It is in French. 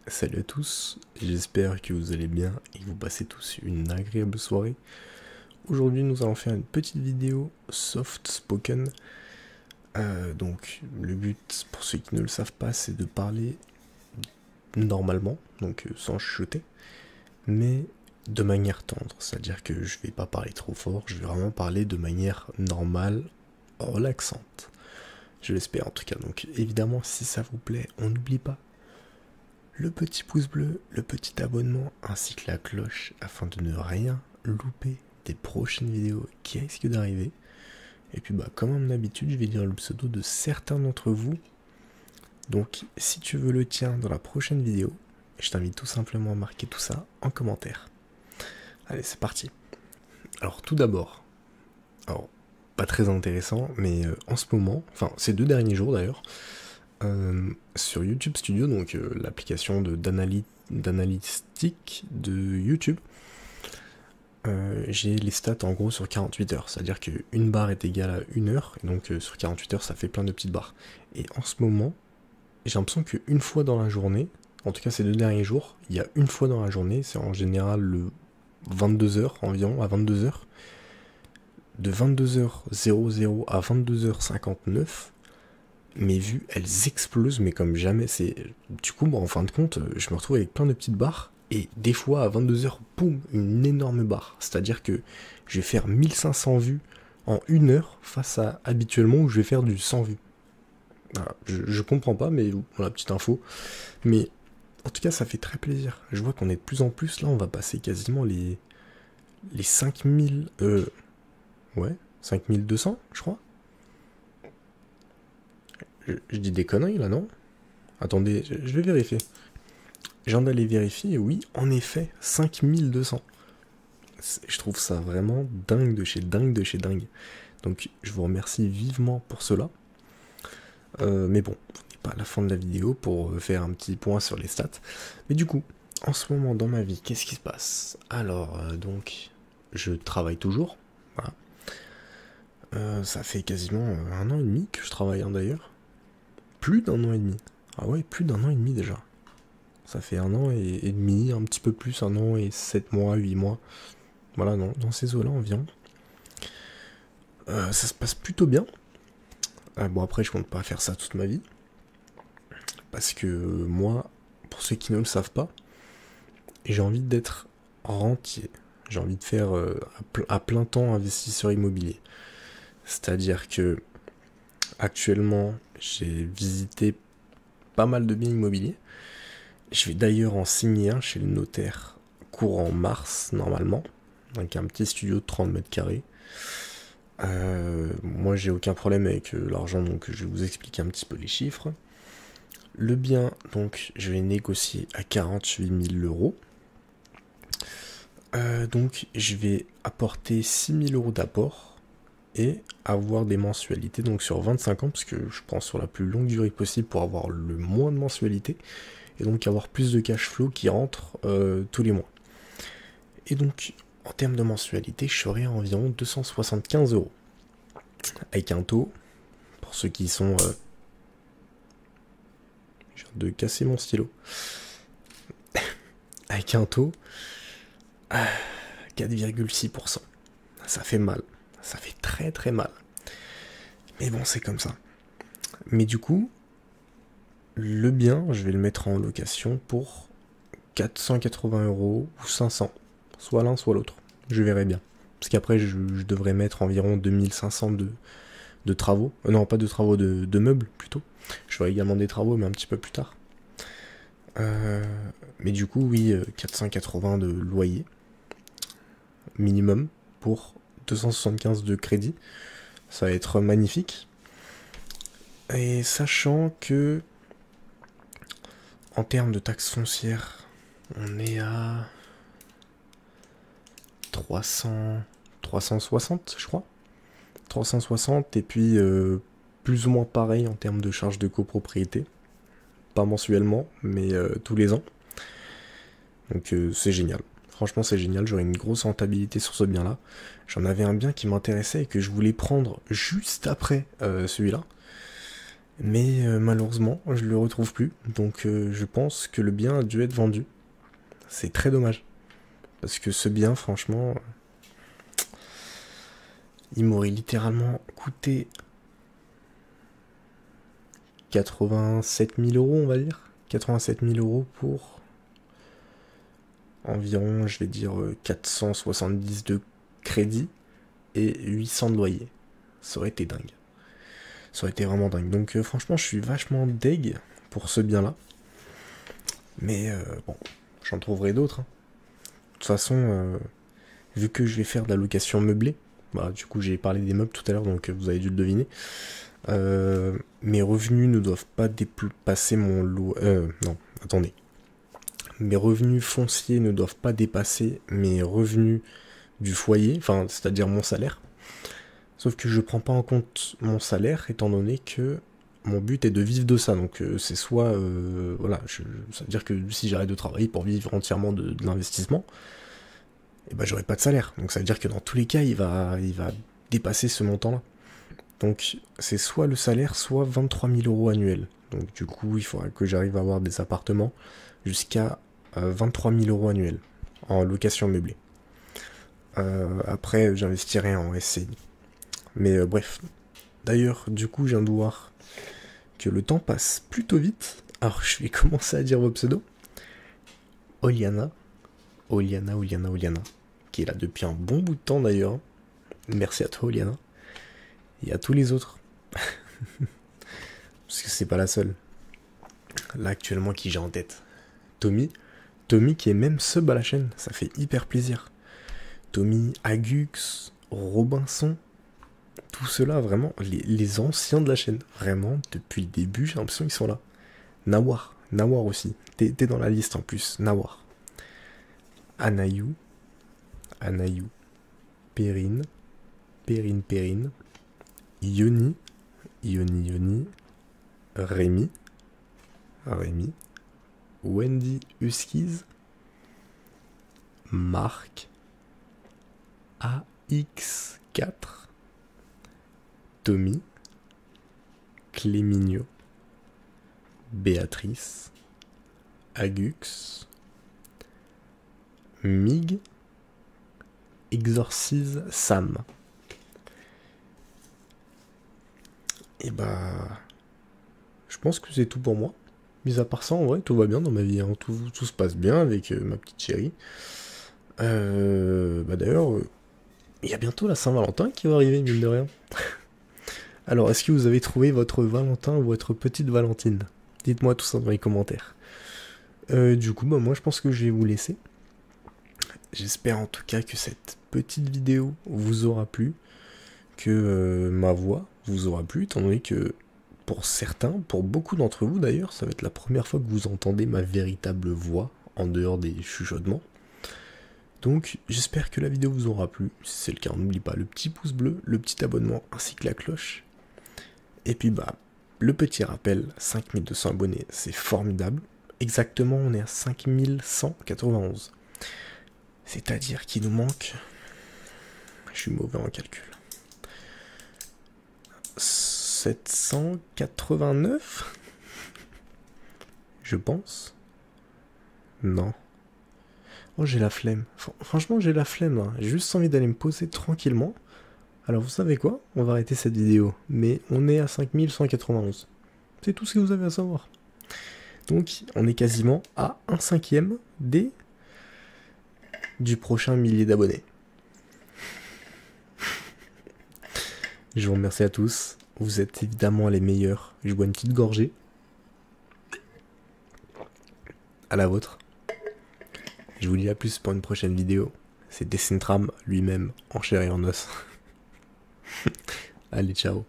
Salut à tous, j'espère que vous allez bien et que vous passez tous une agréable soirée. Aujourd'hui nous allons faire une petite vidéo soft spoken. Donc le but, pour ceux qui ne le savent pas, c'est de parler normalement, donc sans chuchoter, mais de manière tendre. C'est-à-dire que je vais pas parler trop fort, je vais vraiment parler de manière normale, relaxante. Je l'espère en tout cas. Donc évidemment, si ça vous plaît, on n'oublie pas le petit pouce bleu, le petit abonnement ainsi que la cloche afin de ne rien louper des prochaines vidéos qui risquent d'arriver. Et puis comme à mon habitude, je vais dire le pseudo de certains d'entre vous. Donc si tu veux le tien dans la prochaine vidéo, je t'invite tout simplement à marquer tout ça en commentaire. Allez, c'est parti. Alors tout d'abord, pas très intéressant, mais en ce moment, enfin ces 2 derniers jours d'ailleurs, sur YouTube Studio, donc l'application d'analytique de YouTube, j'ai les stats en gros sur 48 heures, c'est-à-dire qu'une barre est égale à 1 heure, et donc sur 48 heures ça fait plein de petites barres. Et en ce moment, j'ai l'impression qu'une fois dans la journée, en tout cas ces 2 derniers jours, il y a une fois dans la journée, c'est en général le 22h environ, à 22h, de 22h00 à 22h59, mes vues elles explosent mais comme jamais. C'est du coup en fin de compte je me retrouve avec plein de petites barres et des fois à 22h boum, une énorme barre, c'est à dire que je vais faire 1500 vues en 1 heure face à habituellement où je vais faire du 100 vues. Voilà, je comprends pas, mais voilà, petite info. Mais en tout cas ça fait très plaisir, je vois qu'on est de plus en plus là, on va passer quasiment les 5000 ouais 5200 je crois. Je dis des conneries là, non? Attendez, je vais vérifier. Je viens d'aller vérifier, et oui, en effet, 5200. Je trouve ça vraiment dingue de chez dingue de chez dingue. Donc je vous remercie vivement pour cela. Mais bon, on n'est pas à la fin de la vidéo pour faire un petit point sur les stats. Mais du coup, en ce moment dans ma vie, qu'est-ce qui se passe? Alors, donc, je travaille toujours. Voilà. Ça fait quasiment 1 an et demi que je travaille d'ailleurs. Plus d'1 an et demi. Ah ouais, plus d'1 an et demi déjà. Ça fait 1 an et demi, un petit peu plus, 1 an et 7 mois, 8 mois. Voilà, dans ces eaux-là environ. Ça se passe plutôt bien. Bon après, je compte pas faire ça toute ma vie. Parce que moi, pour ceux qui ne le savent pas, j'ai envie d'être rentier. J'ai envie de faire à plein temps investisseur immobilier. C'est-à-dire que actuellement, j'ai visité pas mal de biens immobiliers. Je vais d'ailleurs en signer un chez le notaire courant mars, normalement. Donc un petit studio de 30 mètres carrés. Moi, j'ai aucun problème avec l'argent, donc je vais vous expliquer un petit peu les chiffres. Le bien, donc, je vais négocier à 48 000 euros. Donc, je vais apporter 6 000 euros d'apport et avoir des mensualités donc sur 25 ans, parce que je prends sur la plus longue durée possible pour avoir le moins de mensualités et donc avoir plus de cash flow qui rentre tous les mois. Et donc en termes de mensualité, je serai à environ 275 euros avec un taux, pour ceux qui sont je viens de casser mon stylo, avec un taux 4,6%. Ça fait mal, ça fait très très mal, mais bon, c'est comme ça. Mais du coup, le bien, je vais le mettre en location pour 480 euros ou 500, soit l'un soit l'autre, je verrai bien. Parce qu'après, je devrais mettre environ 2500 de travaux. Non, pas de travaux, de meubles plutôt. Je ferai également des travaux, mais un petit peu plus tard. Mais du coup, oui, 480 de loyer minimum pour 275 de crédit. Ça va être magnifique. Et sachant que en termes de taxes foncières, on est à 360, je crois. 360, et puis plus ou moins pareil en termes de charges de copropriété. Pas mensuellement, mais tous les ans. Donc c'est génial. Franchement, c'est génial. J'aurai une grosse rentabilité sur ce bien-là. J'en avais un bien qui m'intéressait et que je voulais prendre juste après celui-là. Mais malheureusement, je le retrouve plus. Donc je pense que le bien a dû être vendu. C'est très dommage. Parce que ce bien, franchement, il m'aurait littéralement coûté 87 000 euros, on va dire. 87 000 euros pour environ, je vais dire, 470 de crédit et 800 de loyer. Ça aurait été dingue. Ça aurait été vraiment dingue. Donc franchement, je suis vachement deg pour ce bien-là. Mais bon, j'en trouverai d'autres. Hein. De toute façon, vu que je vais faire de la location meublée, bah, du coup j'ai parlé des meubles tout à l'heure, donc vous avez dû le deviner. Mes revenus ne doivent pas dépasser mon lot. Non, attendez. Mes revenus fonciers ne doivent pas dépasser mes revenus du foyer, enfin, c'est-à-dire mon salaire. Sauf que je prends pas en compte mon salaire, étant donné que mon but est de vivre de ça. Donc c'est soit, voilà, ça veut dire que si j'arrête de travailler pour vivre entièrement de l'investissement, et ben j'aurai pas de salaire. Donc ça veut dire que dans tous les cas, il va dépasser ce montant-là. Donc c'est soit le salaire, soit 23 000 euros annuels. Donc du coup, il faudra que j'arrive à avoir des appartements jusqu'à 23 000 euros annuels en location meublée. Après, j'investirai en SCI. Mais bref. D'ailleurs, du coup, je viens de voir que le temps passe plutôt vite. Alors, je vais commencer à dire vos pseudos. Oliana, qui est là depuis un bon bout de temps d'ailleurs. Merci à toi, Oliana. Et à tous les autres. Parce que c'est pas la seule. Là, actuellement, qui j'ai en tête. Tommy qui est même sub à la chaîne. Ça fait hyper plaisir. Tommy, Agux, Robinson. Tout cela, vraiment, les anciens de la chaîne. Vraiment, depuis le début, j'ai l'impression qu'ils sont là. Nawar aussi. T'es dans la liste en plus. Nawar. Anayou. Perrine. Yoni. Rémi. Wendy Huskies. Marc. AX4. Tommy. Cléminio. Béatrice. Agux. Mig. Exorcise Sam. Et bah, je pense que c'est tout pour moi. Mis à part ça, en vrai, tout va bien dans ma vie. Hein. Tout se passe bien avec ma petite chérie. Bah d'ailleurs, il y a bientôt la Saint-Valentin qui va arriver, mine de rien. Alors, est-ce que vous avez trouvé votre Valentin ou votre petite Valentine? Dites-moi tout ça dans les commentaires. Du coup, bah moi, je pense que je vais vous laisser. J'espère en tout cas que cette petite vidéo vous aura plu, que ma voix vous aura plu, étant donné que pour certains, pour beaucoup d'entre vous d'ailleurs, ça va être la première fois que vous entendez ma véritable voix en dehors des chuchotements. Donc j'espère que la vidéo vous aura plu. Si c'est le cas, n'oubliez pas le petit pouce bleu, le petit abonnement ainsi que la cloche. Et puis bah, le petit rappel, 5200 abonnés, c'est formidable. Exactement, on est à 5191. C'est-à-dire qu'il nous manque... Je suis mauvais en calcul. 789 je pense. Non. Oh, j'ai la flemme. Franchement, j'ai la flemme. Hein. J'ai juste envie d'aller me poser tranquillement. Alors, vous savez quoi? On va arrêter cette vidéo. Mais on est à 5191. C'est tout ce que vous avez à savoir. Donc, on est quasiment à 1/5 du prochain millier d'abonnés. Je vous remercie à tous. Vous êtes évidemment les meilleurs. Je bois une petite gorgée. À la vôtre. Je vous dis à plus pour une prochaine vidéo. C'est Decentram lui-même en chair et en os. Allez, ciao.